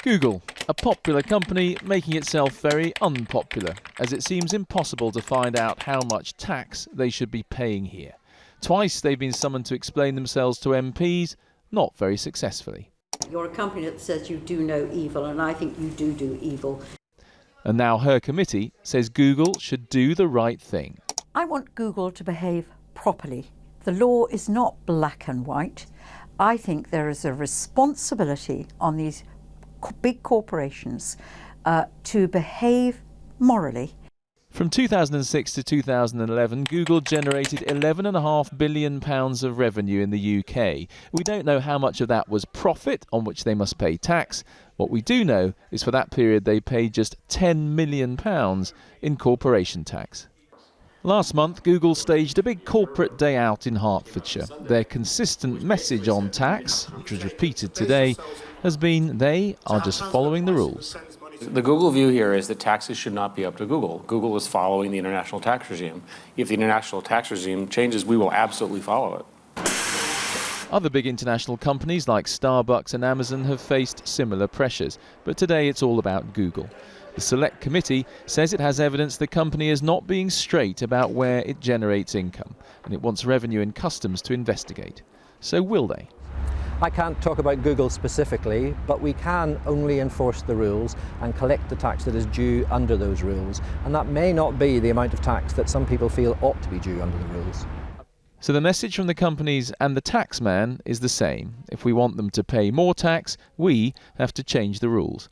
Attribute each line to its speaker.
Speaker 1: Google, a popular company making itself very unpopular, as it seems impossible to find out how much tax they should be paying here. Twice they've been summoned to explain themselves to MPs, not very successfully.
Speaker 2: You're a company that says you do no evil, and I think you do evil.
Speaker 1: And now her committee says Google should do the right thing.
Speaker 3: I want Google to behave properly. The law is not black and white. I think there is a responsibility on these big corporations to behave morally.
Speaker 1: From 2006 to 2011, Google generated £11.5 billion of revenue in the UK. We don't know how much of that was profit on which they must pay tax. What we do know is for that period they paid just £10 million in corporation tax. Last month, Google staged a big corporate day out in Hertfordshire. Their consistent message on tax, which was repeated today, has been they are just following the rules.
Speaker 4: The Google view here is that taxes should not be up to Google. Google is following the international tax regime. If the international tax regime changes, we will absolutely follow it.
Speaker 1: Other big international companies like Starbucks and Amazon have faced similar pressures, but today it's all about Google. The Select Committee says it has evidence the company is not being straight about where it generates income, and it wants Revenue and Customs to investigate. So will they?
Speaker 5: I can't talk about Google specifically, but we can only enforce the rules and collect the tax that is due under those rules. And that may not be the amount of tax that some people feel ought to be due under the rules.
Speaker 1: So the message from the companies and the taxman is the same. If we want them to pay more tax, we have to change the rules.